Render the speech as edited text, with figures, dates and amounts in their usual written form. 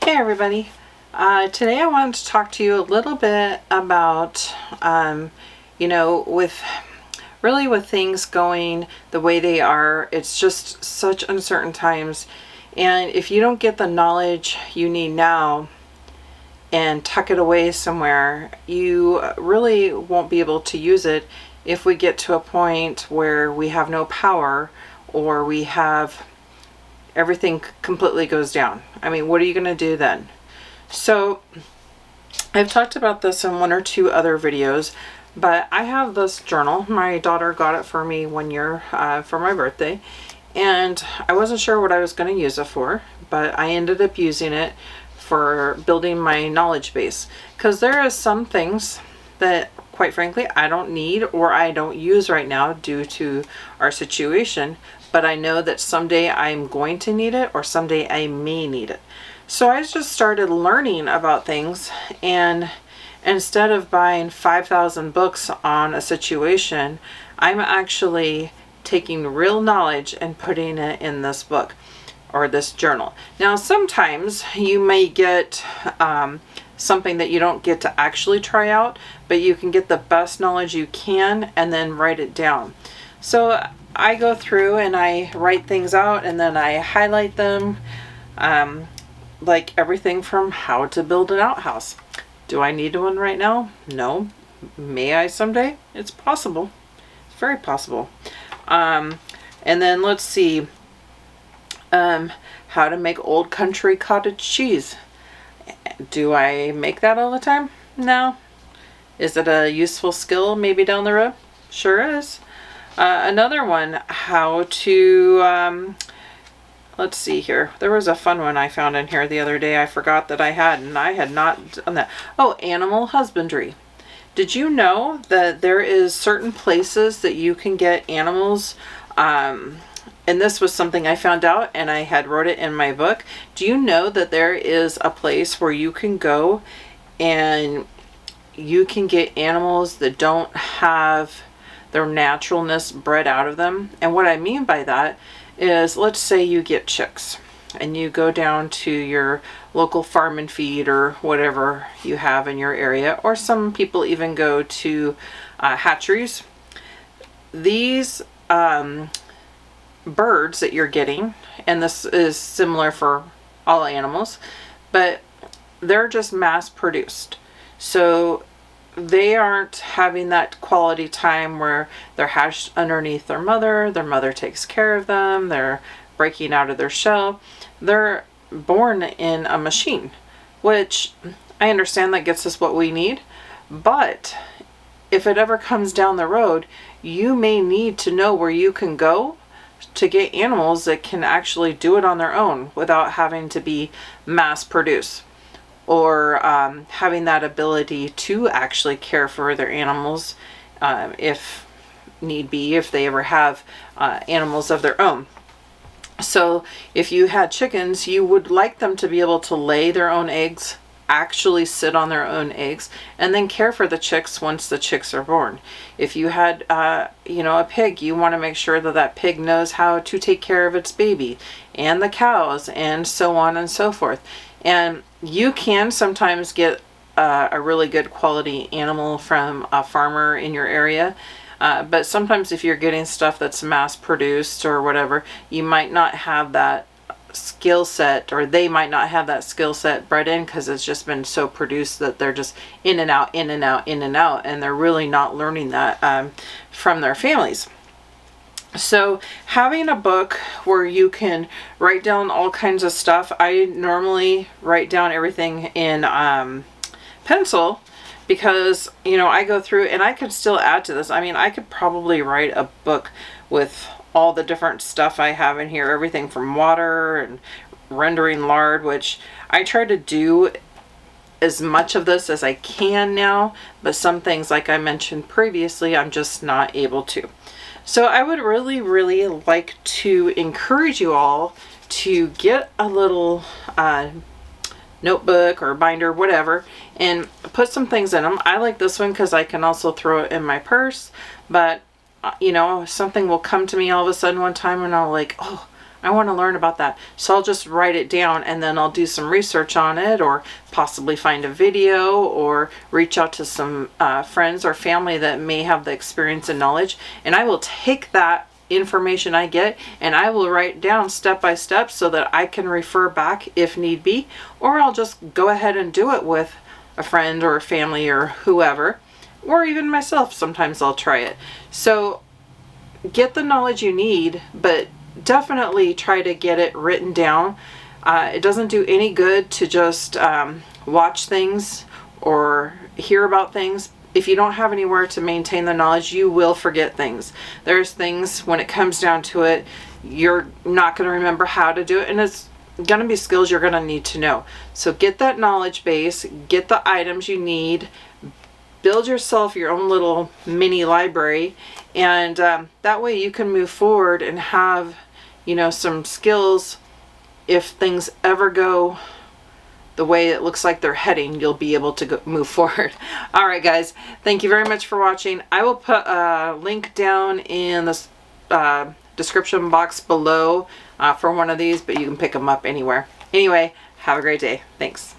Hey everybody, today I wanted to talk to you a little bit about, with things going the way they are, it's just such uncertain times. And if you don't get the knowledge you need now and tuck it away somewhere, you really won't be able to use it if we get to a point where we have no power or we have everything completely goes down. I mean, what are you going to do then? So I've talked about this in one or two other videos, but I have this journal. My daughter got it for me one year for my birthday, and I wasn't sure what I was going to use it for, but I ended up using it for building my knowledge base, because there are some things that, quite frankly, I don't need or I don't use right now due to our situation, but I know that someday I'm going to need it or someday I may need it. So I just started learning about things, and instead of buying 5,000 books on a situation, I'm actually taking real knowledge and putting it in this book or this journal. Now, sometimes you may get something that you don't get to actually try out, but you can get the best knowledge you can and then write it down. So I go through and I write things out and then I highlight them, like everything from how to build an outhouse. Do I need one right now? No. May I someday? It's possible. It's very possible. And then let's see, how to make old country cottage cheese. Do I make that all the time? No. Is it a useful skill maybe down the road? Sure is. Another one, how to, let's see here. There was a fun one I found in here the other day. I forgot that I had, and I had not done that. Oh, animal husbandry. Did you know that there is certain places that you can get animals, and this was something I found out and I had wrote it in my book. Do you know that there is a place where you can go and you can get animals that don't have their naturalness bred out of them? And what I mean by that is, let's say you get chicks and you go down to your local farm and feed or whatever you have in your area, or some people even go to hatcheries. These birds that you're getting, and this is similar for all animals, but they're just mass produced. So they aren't having that quality time where they're hatched underneath their mother takes care of them, they're breaking out of their shell. They're born in a machine, which I understand that gets us what we need, but if it ever comes down the road, you may need to know where you can go to get animals that can actually do it on their own without having to be mass produced, or having that ability to actually care for their animals if need be, if they ever have animals of their own. So if you had chickens, you would like them to be able to lay their own eggs, actually sit on their own eggs, and then care for the chicks once the chicks are born. If you had a pig, you want to make sure that that pig knows how to take care of its baby and the cows and so on and so forth. And you can sometimes get a really good quality animal from a farmer in your area, but sometimes if you're getting stuff that's mass produced or whatever, you might not have that skill set, or they might not have that skill set bred in, because it's just been so produced that they're just in and out, in and out, in and out, and they're really not learning that from their families. So having a book where you can write down all kinds of stuff. I normally write down everything in pencil, because I go through and I could still add to this. I mean, I could probably write a book with all the different stuff I have in here, everything from water and rendering lard, which I try to do as much of this as I can now, but some things, like I mentioned previously, I'm just not able to. So I would really, really like to encourage you all to get a little notebook or binder, whatever, and put some things in them. I like this one because I can also throw it in my purse, but something will come to me all of a sudden one time and I'll like, oh, I want to learn about that. So I'll just write it down, and then I'll do some research on it, or possibly find a video, or reach out to some friends or family that may have the experience and knowledge. And I will take that information I get and I will write down step by step so that I can refer back if need be, or I'll just go ahead and do it with a friend or a family or whoever, or even myself. Sometimes I'll try it. So get the knowledge you need, but definitely try to get it written down. It doesn't do any good to just watch things or hear about things. If you don't have anywhere to maintain the knowledge, you will forget things. There's things, when it comes down to it, you're not going to remember how to do it, and it's going to be skills you're going to need to know. So get that knowledge base, get the items you need, build yourself your own little mini library, and that way you can move forward and have, you know, some skills. If things ever go the way it looks like they're heading, you'll be able to move forward. All right, guys, thank you very much for watching. I will put a link down in the description box below for one of these, but you can pick them up anywhere. Anyway, have a great day. Thanks.